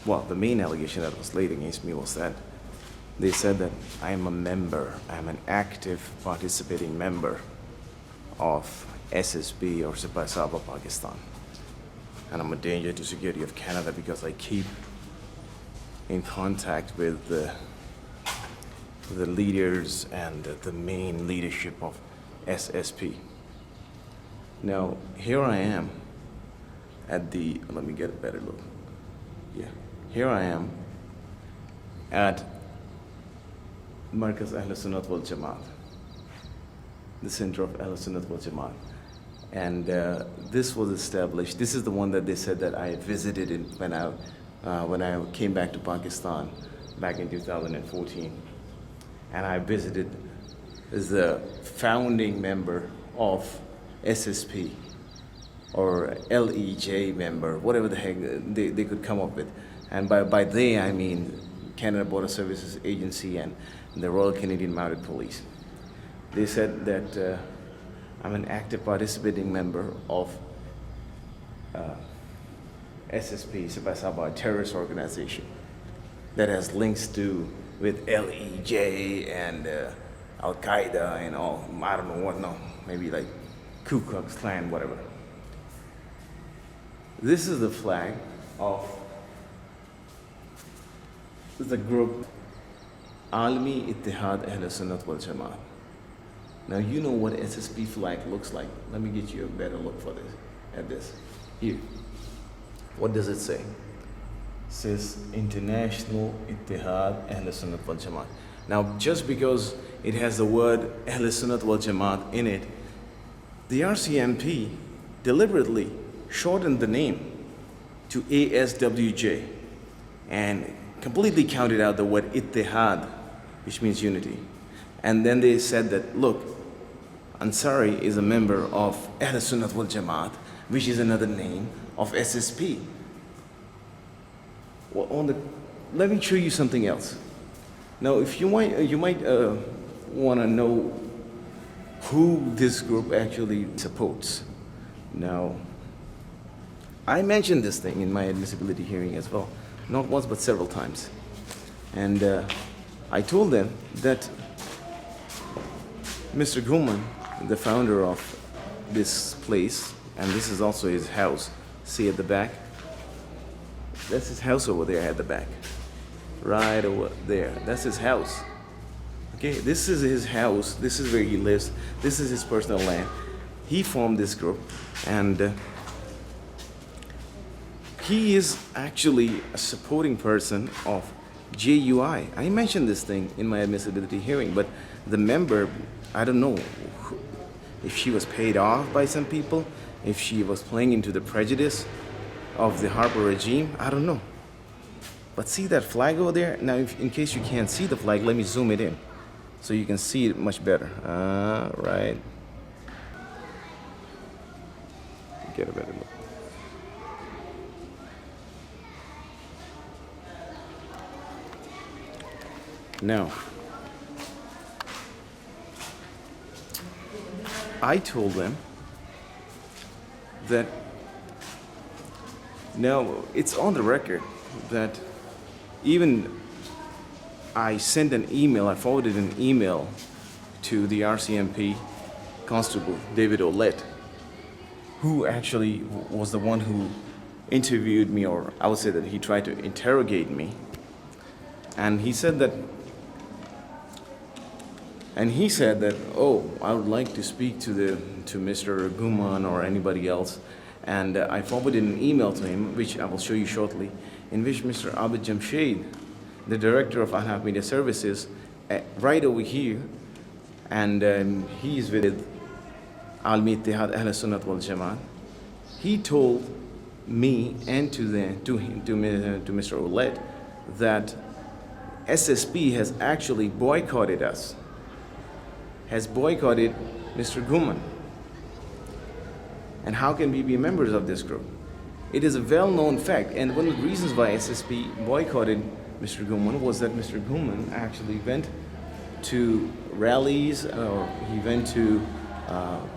well, the main allegation that was laid against me was that they said that I am a member, I'm an active participating member of SSP or Sipah-Sahabah Pakistan. And I'm a danger to security of Canada because I keep in contact with the leaders and the main leadership of SSP. Now, here I am at the, let me get a better look. Yeah, here I am at Markaz Ahlus Sunnah wal Jamaat, the center of Ahlus Sunnah wal Jamaat. And this was established, this is the one that they said that I visited when I came back to Pakistan back in 2014. And I visited as the founding member of SSP or LEJ member, whatever the heck they could come up with. And by they, I mean Canada Border Services Agency and the Royal Canadian Mounted Police. They said that I'm an active participating member of SSP, Sipah-Sahabah, a terrorist organization that has links with LEJ and Al-Qaeda and all, I don't know what, no, maybe like Ku Klux Klan, whatever. This is the flag of the group Ittehaad Ahlus wal Jamaat. Now you know what SSP flag looks like. Let me get you a better look at this. Here. What does it say? It says International Ittehaad Ahlus wal Jamaat. Now just because it has the word Ahlus wal Jamaat in it, the RCMP deliberately shortened the name to ASWJ and completely counted out the word Ittehaad, which means unity. And then they said that, look, Ansari is a member of Ahlus wal Jamaat, which is another name of SSP. Well, let me show you something else. Now, if you might want to know who this group actually supports. Now, I mentioned this thing in my admissibility hearing as well, not once but several times. And I told them that Mr. Guman, the founder of this place, and this is also his house, see at the back? That's his house over there at the back. Right over there, that's his house. Okay, this is his house, this is where he lives, this is his personal land. He formed this group, and he is actually a supporting person of JUI. I mentioned this thing in my admissibility hearing, but the member, I don't know if she was paid off by some people, if she was playing into the prejudice of the Harper regime, I don't know. But see that flag over there? Now, in case you can't see the flag, let me zoom it in so you can see it much better. Right. Get a better look. Now, I told them that, now it's on the record that even I sent an email, I forwarded an email to the RCMP Constable David Ouellette, who actually was the one who interviewed me, or I would say that he tried to interrogate me. And he said that, oh, I would like to speak to Mr. Guman or anybody else. And I forwarded an email to him, which I will show you shortly, in which Mr. Abid Jamshed, the director of Al-Haq Media Services, right over here, and he is with Ittehaad Ahlus wal Jamaat. He told me and to Mr. Ouellette that SSP has actually boycotted us, has boycotted Mr. Guman. And how can we be members of this group? It is a well-known fact, and one of the reasons why SSP boycotted Mr. Guman was that Mr. Guman actually went to rallies, or he went to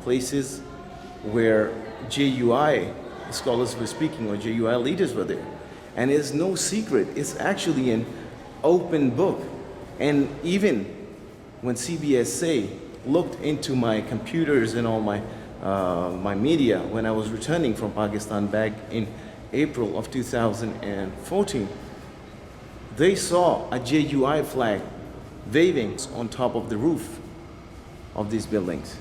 places where JUI scholars were speaking, or JUI leaders were there. And it's no secret. It's actually an open book. And even when CBSA looked into my computers and all my media when I was returning from Pakistan back in April of 2014, they saw a JUI flag waving on top of the roof of these buildings.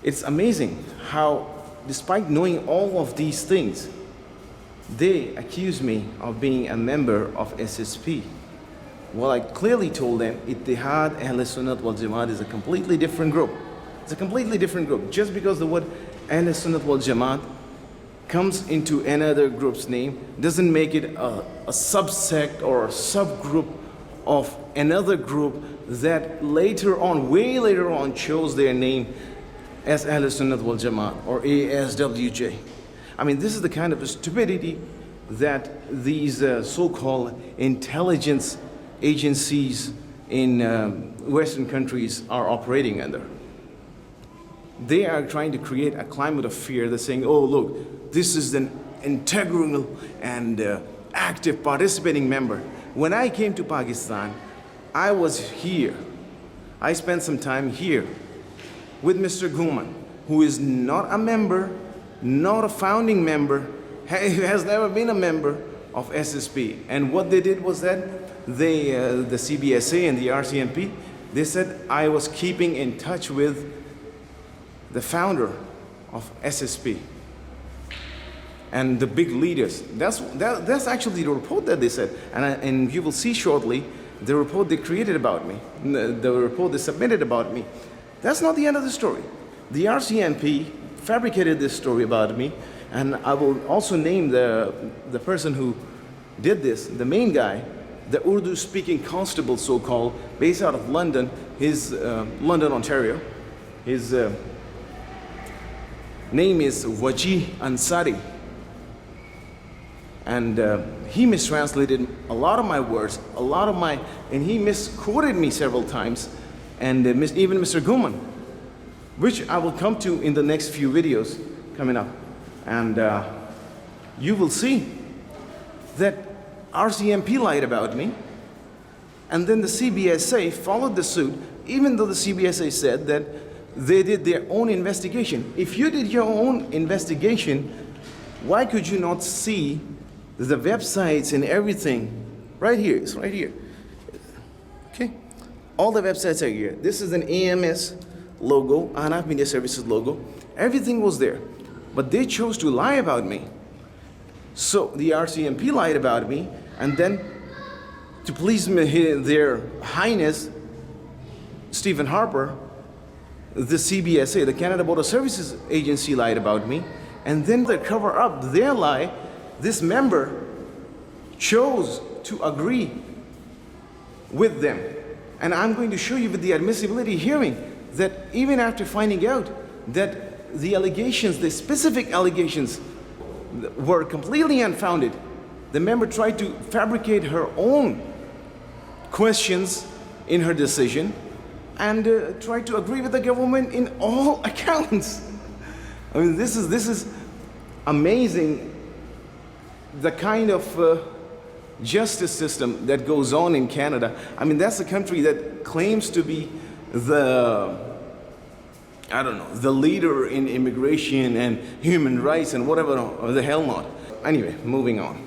It's amazing how, despite knowing all of these things, they accused me of being a member of SSP. Well, I clearly told them Ittehaad Ahlus Sunnah wal Jamaat is a completely different group. It's a completely different group. Just because the word Ahlus Sunnah wal Jamaat comes into another group's name doesn't make it a subsect or a subgroup of another group that later on, way later on, chose their name as Ahlus Sunnah wal Jamaat or ASWJ. I mean, this is the kind of stupidity that these so-called intelligence agencies in Western countries are operating under. They are trying to create a climate of fear. They're saying, oh, look, this is an integral and active participating member. When I came to Pakistan, I was here. I spent some time here with Mr. Guman, who is not a member, not a founding member, has never been a member of SSP. And what they did was that they, the CBSA and the RCMP, they said I was keeping in touch with the founder of SSP and the big leaders. That's actually the report that they said. And you will see shortly the report they created about me, the report they submitted about me. That's not the end of the story. The RCMP fabricated this story about me, and I will also name the person who did this, the main guy, the Urdu-speaking constable, so-called, based out of London, London, Ontario. His name is Ansari. And he mistranslated a lot of my words, and he misquoted me several times, and even Mr. Guman, which I will come to in the next few videos coming up. And you will see that RCMP lied about me, and then the CBSA followed the suit, even though the CBSA said that they did their own investigation. If you did your own investigation, why could you not see the websites and everything? Right here, it's right here. Okay, all the websites are here. This is an AMS logo, Ahnaf Media Services logo. Everything was there, but they chose to lie about me. So the RCMP lied about me, and then to please their Highness Stephen Harper, the CBSA, the Canada Border Services Agency, lied about me, and then to cover up their lie, this member chose to agree with them. And I'm going to show you with the admissibility hearing that even after finding out that the allegations, the specific allegations, were completely unfounded, the member tried to fabricate her own questions in her decision and tried to agree with the government in all accounts. I mean, this is amazing, the kind of justice system that goes on in Canada. I mean, that's a country that claims to be the leader in immigration and human rights and whatever the hell not. Anyway, moving on.